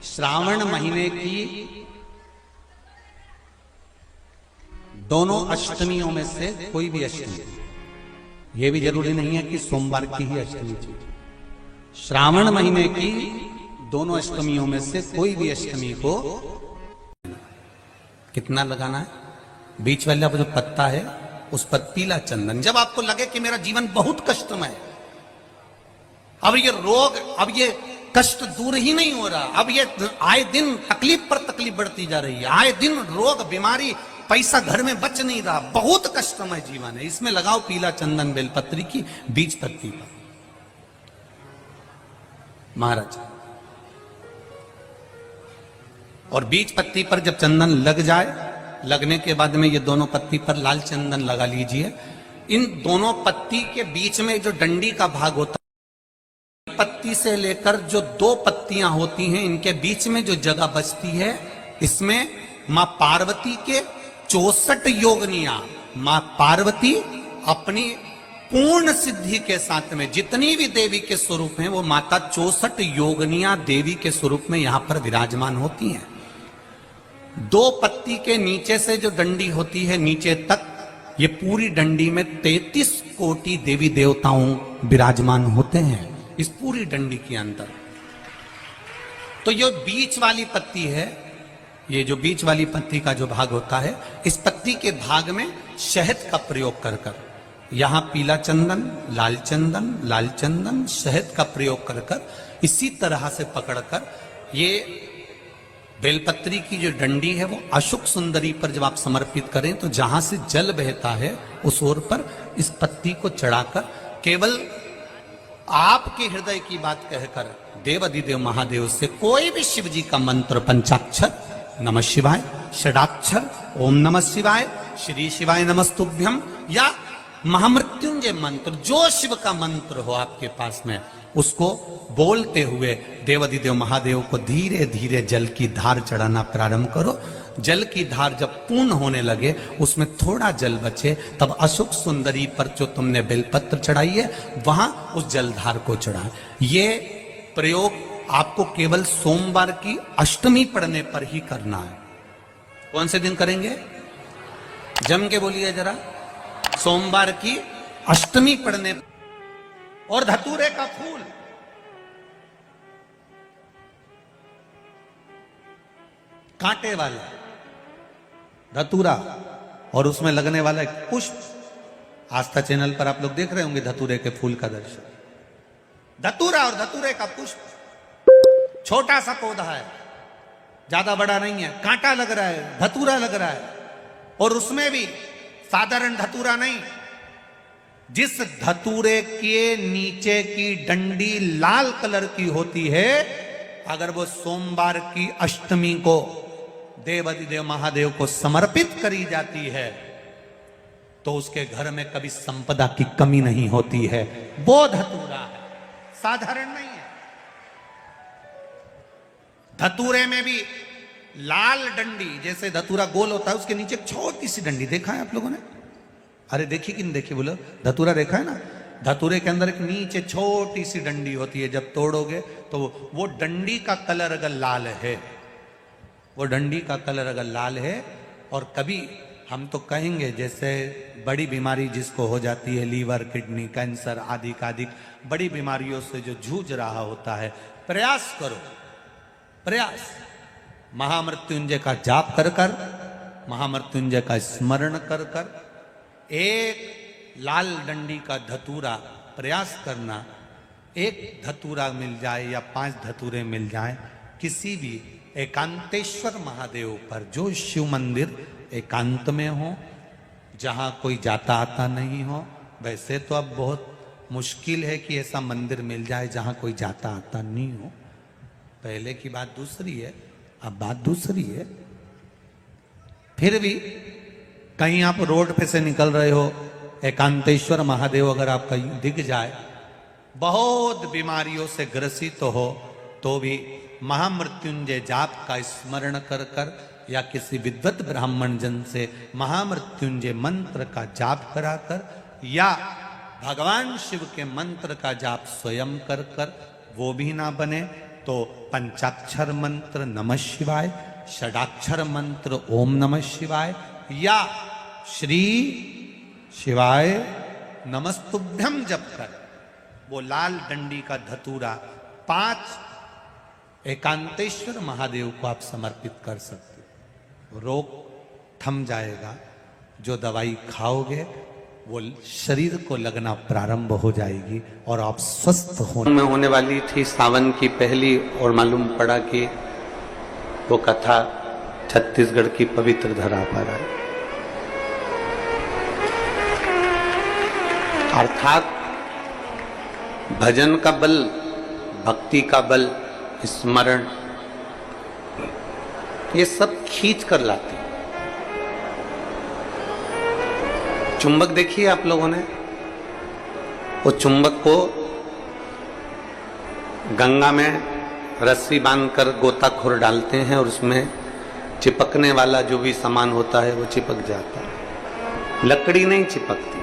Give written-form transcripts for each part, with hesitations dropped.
श्रावण महीने की दोनों अष्टमियों में से कोई भी अष्टमी, यह भी जरूरी नहीं है कि सोमवार की ही अष्टमी चाहिए। श्रावण महीने की दोनों अष्टमियों में से कोई भी अष्टमी को कितना लगाना है? बीच वाला जो पत्ता है उस पर पीला चंदन। जब आपको लगे कि मेरा जीवन बहुत कष्टमय है, अब ये रोग, अब ये कष्ट दूर ही नहीं हो रहा, अब ये आए दिन तकलीफ पर तकलीफ बढ़ती जा रही है, आए दिन रोग बीमारी, पैसा घर में बच नहीं रहा, बहुत कष्टमय जीवन है, इसमें लगाओ पीला चंदन बेलपत्री की बीज पत्ती पर। महाराज, और बीज पत्ती पर जब चंदन लग जाए, लगने के बाद में ये दोनों पत्ती पर लाल चंदन लगा लीजिए। इन दोनों पत्ती के बीच में जो डंडी का भाग होता है, पत्ती से लेकर जो दो पत्तियां होती हैं, इनके बीच में जो जगह बचती है, इसमें मां पार्वती के 64 योगनियां, मां पार्वती अपनी पूर्ण सिद्धि के साथ में जितनी भी देवी के स्वरूप हैं, वो माता 64 योगनियां देवी के स्वरूप में यहां पर विराजमान होती हैं। दो पत्ती के नीचे से जो डंडी होती है नीचे तक, ये पूरी डंडी में 33 कोटि देवी देवताओं विराजमान होते हैं इस पूरी डंडी के अंदर। तो ये बीच वाली पत्ती है, ये जो बीच वाली पत्ती का जो भाग होता है, इस पत्ती के भाग में शहद का प्रयोग कर कर, यहां पीला चंदन, लाल चंदन, शहद का प्रयोग कर कर, इसी तरह से पकड़कर ये बेलपत्री की जो डंडी है वो अशुक सुंदरी पर जब आप समर्पित करें, तो जहां से जल बहता है उस ओर पर इस पत्ती को चढ़ाकर केवल आपके हृदय की बात कहकर देवाधिदेव महादेव से कोई भी शिव जी का मंत्र, पंचाक्षर नमः शिवाय, षडाक्षर ओम नमः शिवाय, श्री शिवाय नमस्तुभ्यम, या महामृत्युंजय मंत्र, जो शिव का मंत्र हो आपके पास में, उसको बोलते हुए देवाधिदेव महादेव को धीरे धीरे जल की धार चढ़ाना प्रारंभ करो। जल की धार जब पूर्ण होने लगे, उसमें थोड़ा जल बचे, तब अशुक सुंदरी पर जो तुमने बेलपत्र चढ़ाई है, वहां उस जलधार को चढ़ा। ये प्रयोग आपको केवल सोमवार की अष्टमी पढ़ने पर ही करना है। कौन से दिन करेंगे? जम के बोलिए जरा। सोमवार की अष्टमी पढ़ने। और धतूरे का फूल, कांटे वाला धतूरा, और उसमें लगने वाला एक पुष्प। आस्था चैनल पर आप लोग देख रहे होंगे धतूरे के फूल का दर्शन। धतूरा और धतूरे का पुष्प, छोटा सा पौधा है, ज्यादा बड़ा नहीं है, कांटा लग रहा है, धतूरा लग रहा है, और उसमें भी साधारण धतूरा नहीं, जिस धतूरे के नीचे की डंडी लाल कलर की होती है, अगर वो सोमवार की अष्टमी को देवाधिदेव महादेव को समर्पित करी जाती है, तो उसके घर में कभी संपदा की कमी नहीं होती है। वो धतूरा है, साधारण नहीं है। धतूरे में भी लाल डंडी, जैसे धतूरा गोल होता है, उसके नीचे एक छोटी सी डंडी, देखा है आप लोगों ने? अरे देखी कि नहीं देखी बोलो? धतूरा देखा है ना? धतूरे के अंदर एक नीचे छोटी सी डंडी होती है, जब तोड़ोगे तो वो डंडी का कलर अगर लाल है, वो डंडी का कलर अगर लाल है, और कभी हम तो कहेंगे जैसे बड़ी बीमारी जिसको हो जाती है, लीवर, किडनी, कैंसर आदि का आदि बड़ी बीमारियों से जो जूझ रहा होता है, प्रयास करो, प्रयास महामृत्युंजय का जाप कर कर, महामृत्युंजय का स्मरण कर कर, एक लाल डंडी का धतूरा प्रयास करना। एक धतूरा मिल जाए या 5 धतूरे मिल जाए, किसी भी एकांतेश्वर महादेव पर, जो शिव मंदिर एकांत में हो, जहां कोई जाता आता नहीं हो। वैसे तो अब बहुत मुश्किल है कि ऐसा मंदिर मिल जाए जहां कोई जाता आता नहीं हो। पहले की बात दूसरी है, अब बात दूसरी है। फिर भी कहीं आप रोड पे से निकल रहे हो, एकांतेश्वर महादेव अगर आपका दिख जाए, बहुत बीमारियों से ग्रसित हो, तो भी महामृत्युंजय जाप का स्मरण कर कर, या किसी विद्वत ब्राह्मण जन से महामृत्युंजय मंत्र का जाप कराकर, या भगवान शिव के मंत्र का जाप स्वयं कर कर, वो भी ना बने तो पंचाक्षर मंत्र नमः शिवाय, षडाक्षर मंत्र ओम नमः शिवाय या श्री शिवाय नमस्तुभ्यम जप कर वो लाल डंडी का धतूरा 5 एकांतेश्वर महादेव को आप समर्पित कर सकते हो। रोग थम जाएगा, जो दवाई खाओगे वो शरीर को लगना प्रारंभ हो जाएगी और आप स्वस्थ में होने वाली थी सावन की पहली, और मालूम पड़ा कि वो कथा छत्तीसगढ़ की पवित्र धरा पर है। अर्थात भजन का बल, भक्ति का बल, स्मरण, ये सब खींच कर लाते। चुंबक देखिए आप लोगों ने, वो चुंबक को गंगा में रस्सी बांधकर गोताखोर डालते हैं और उसमें चिपकने वाला जो भी सामान होता है वो चिपक जाता है। लकड़ी नहीं चिपकती,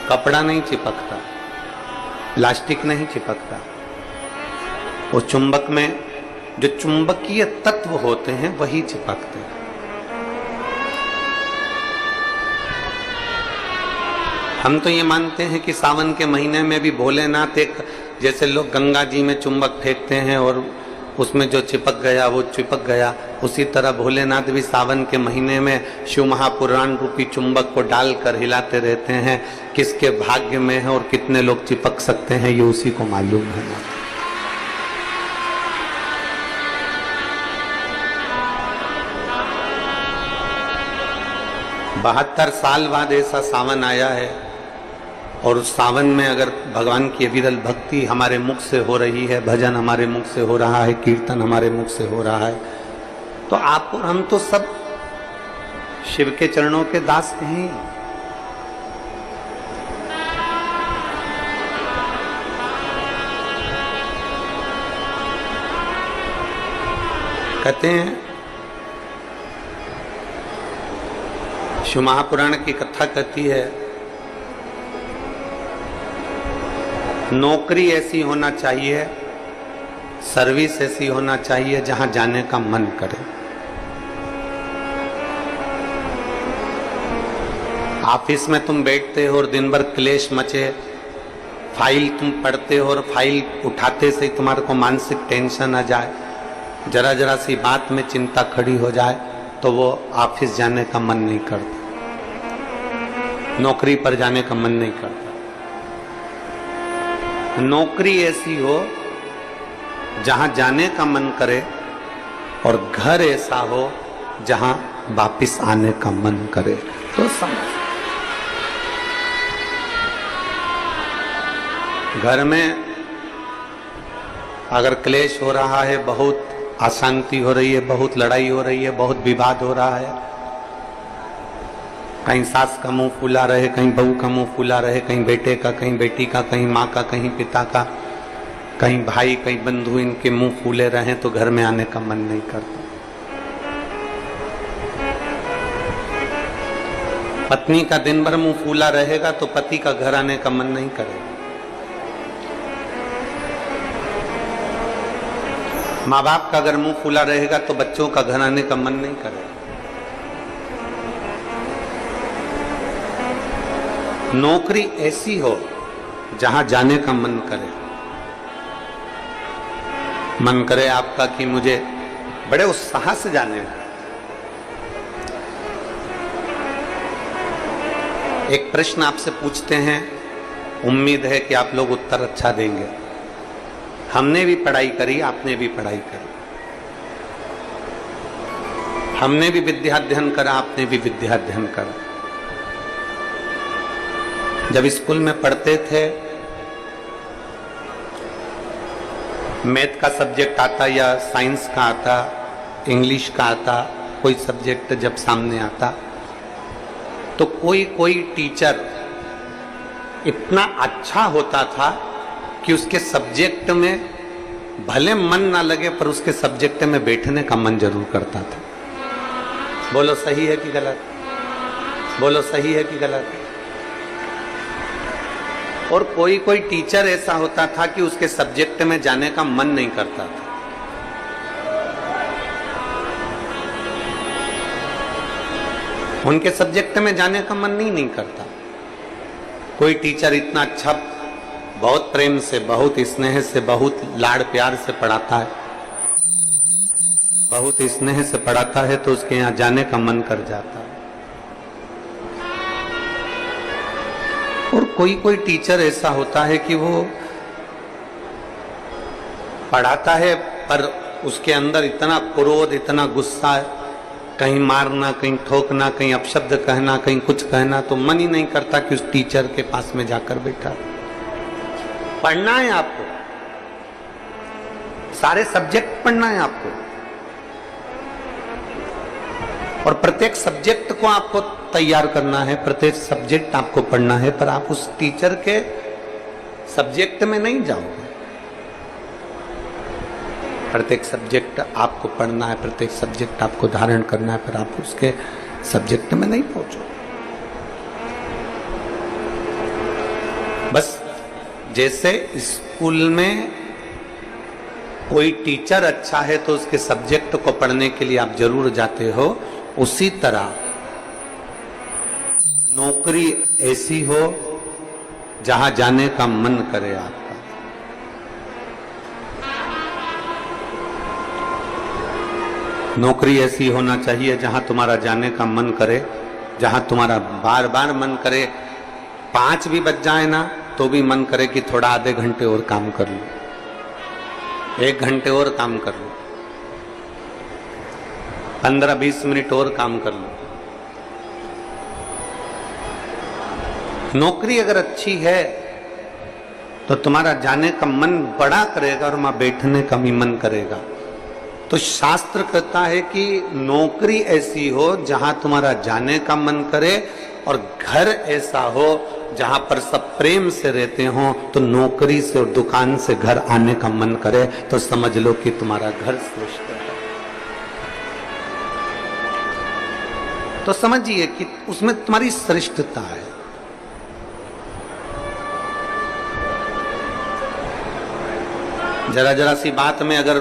कपड़ा नहीं चिपकता, प्लास्टिक नहीं चिपकता। वो चुंबक में जो चुंबकीय तत्व होते हैं वही चिपकते हैं। हम तो ये मानते हैं कि सावन के महीने में भी भोलेनाथ एक, जैसे लोग गंगा जी में चुंबक फेंकते हैं और उसमें जो चिपक गया वो चिपक गया, उसी तरह भोलेनाथ भी सावन के महीने में शिव महापुराण रूपी चुंबक को डालकर हिलाते रहते हैं। किसके भाग्य में है और कितने लोग चिपक सकते हैं ये उसी को मालूम है। 72 साल बाद ऐसा सावन आया है, और उस सावन में अगर भगवान की अविरल भक्ति हमारे मुख से हो रही है, भजन हमारे मुख से हो रहा है, कीर्तन हमारे मुख से हो रहा है, तो आप और हम तो सब शिव के चरणों के दास हैं। कहते हैं, शिव महापुराण की कथा कहती है, नौकरी ऐसी होना चाहिए, सर्विस ऐसी होना चाहिए जहां जाने का मन करे। ऑफिस में तुम बैठते हो और दिन भर क्लेश मचे, फाइल तुम पढ़ते हो और फाइल उठाते से ही तुम्हारे को मानसिक टेंशन आ जाए, जरा जरा सी बात में चिंता खड़ी हो जाए, तो वो ऑफिस जाने का मन नहीं करता, नौकरी पर जाने का मन नहीं करता। नौकरी ऐसी हो जहां जाने का मन करे, और घर ऐसा हो जहां वापिस आने का मन करे। तो समझ, घर में अगर क्लेश हो रहा है, बहुत अशांति हो रही है, बहुत लड़ाई हो रही है, बहुत विवाद हो रहा है, कहीं सास का मुंह फूला रहे, कहीं बहू का मुंह फूला रहे, कहीं बेटे का, कहीं बेटी का, कहीं माँ का, कहीं पिता का, कहीं भाई, कहीं बंधु, इनके मुंह फूले रहे तो घर में आने का मन नहीं करता। पत्नी का दिन भर मुंह फूला रहेगा तो पति का घर आने का मन नहीं करेगा। माँ बाप का अगर मुंह फूला रहेगा तो बच्चों का घर आने का मन नहीं करेगा। नौकरी ऐसी हो जहां जाने का मन करे, मन करे आपका कि मुझे बड़े उत्साह से जाने हैं। एक प्रश्न आपसे पूछते हैं, उम्मीद है कि आप लोग उत्तर अच्छा देंगे। हमने भी पढ़ाई करी, आपने भी पढ़ाई करी, हमने भी विद्याध्ययन करा, आपने भी विद्याध्ययन करा। जब स्कूल में पढ़ते थे, मैथ का सब्जेक्ट आता या साइंस का आता, इंग्लिश का आता, कोई सब्जेक्ट जब सामने आता तो कोई कोई टीचर इतना अच्छा होता था कि उसके सब्जेक्ट में भले मन ना लगे पर उसके सब्जेक्ट में बैठने का मन जरूर करता था। बोलो सही है कि गलत? बोलो सही है कि गलत? और कोई कोई टीचर ऐसा होता था कि उसके सब्जेक्ट में जाने का मन नहीं करता था। उनके सब्जेक्ट में जाने का मन नहीं करता। कोई टीचर इतना अच्छा, बहुत प्रेम से, बहुत स्नेह से, बहुत लाड़ प्यार से पढ़ाता है, बहुत स्नेह से पढ़ाता है, तो उसके यहाँ जाने का मन कर जाता है। और कोई कोई टीचर ऐसा होता है कि वो पढ़ाता है पर उसके अंदर इतना क्रोध, इतना गुस्सा है, कहीं मारना, कहीं ठोकना, कहीं अपशब्द कहना, कहीं कुछ कहना, तो मन ही नहीं करता कि उस टीचर के पास में जाकर बैठा। पढ़ना है आपको, सारे सब्जेक्ट पढ़ना है आपको, और प्रत्येक सब्जेक्ट को आपको तैयार करना है, प्रत्येक सब्जेक्ट आपको पढ़ना है, पर आप उस टीचर के सब्जेक्ट में नहीं जाओगे। प्रत्येक सब्जेक्ट आपको पढ़ना है, प्रत्येक सब्जेक्ट आपको धारण करना है, पर आप उसके सब्जेक्ट में नहीं पहुंचोगे। बस जैसे स्कूल में कोई टीचर अच्छा है तो उसके सब्जेक्ट को पढ़ने के लिए आप जरूर जाते हो, उसी तरह नौकरी ऐसी हो जहां जाने का मन करे आपका। नौकरी ऐसी होना चाहिए जहां तुम्हारा जाने का मन करे, जहां तुम्हारा बार बार मन करे, 5 भी बज जाए ना तो भी मन करे कि थोड़ा आधे घंटे और काम कर लो, 1 घंटे और काम कर लो, 15-20 मिनट और काम कर लो। नौकरी अगर अच्छी है तो तुम्हारा जाने का मन बड़ा करेगा और वहां बैठने का भी मन करेगा। तो शास्त्र कहता है कि नौकरी ऐसी हो जहां तुम्हारा जाने का मन करे, और घर ऐसा हो जहां पर सब प्रेम से रहते हो, तो नौकरी से और दुकान से घर आने का मन करे, तो समझ लो कि तुम्हारा घर श्रेष्ठ है। तो समझिए कि उसमें तुम्हारी श्रेष्ठता है। जरा जरा सी बात में अगर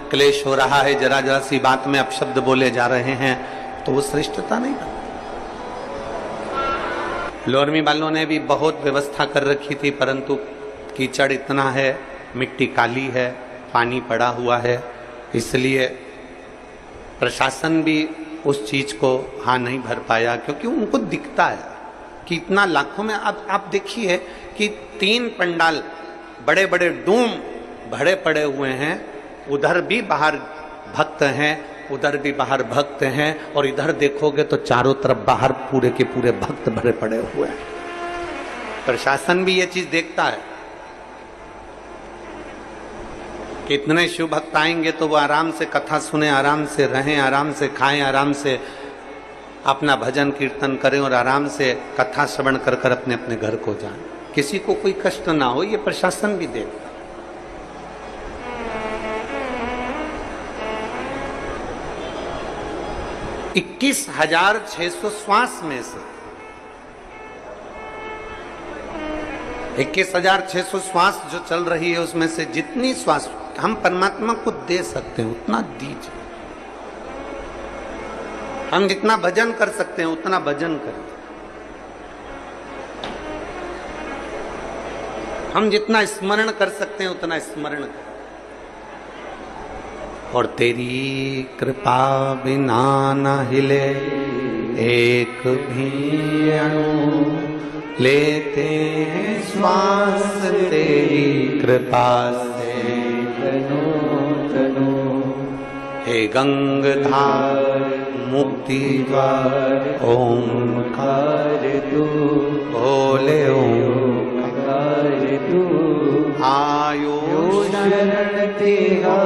क्लेश हो रहा है, जरा जरा सी बात में अपशब्द बोले जा रहे हैं, तो वो श्रेष्ठता नहीं बनती। लोरमी वालों ने भी बहुत व्यवस्था कर रखी थी, परंतु कीचड़ इतना है, मिट्टी काली है, पानी पड़ा हुआ है, इसलिए प्रशासन भी उस चीज को हाँ नहीं भर पाया, क्योंकि उनको दिखता है कि इतना लाखों में। अब आप देखिए कि 3 पंडाल बड़े बड़े डूम भरे पड़े हुए हैं, उधर भी बाहर भक्त हैं, उधर भी बाहर भक्त हैं, और इधर देखोगे तो चारों तरफ बाहर पूरे के पूरे भक्त भरे पड़े हुए हैं। प्रशासन भी ये चीज देखता है कि इतने शिव भक्त आएंगे तो वो आराम से कथा सुने, आराम से रहें, आराम से खाएं, आराम से अपना भजन कीर्तन करें, और आराम से कथा श्रवण कर कर अपने अपने घर को जाएं, किसी को कोई कष्ट ना हो। ये प्रशासन भी देखता। 21,600 श्वास में से 21,600 श्वास जो चल रही है, उसमें से जितनी श्वास हम परमात्मा को दे सकते हैं उतना दीजिए। हम जितना भजन कर सकते हैं उतना भजन करें, हम जितना स्मरण कर सकते हैं उतना स्मरण करें। और तेरी कृपा बिना न हिले एक भी अणु, लेते हैं श्वास तेरी कृपा से तनो तनो। हे गंगाधार मुक्ति द्वार ओंकार तू, बोले ओंकार तू। आयो शरण तेरा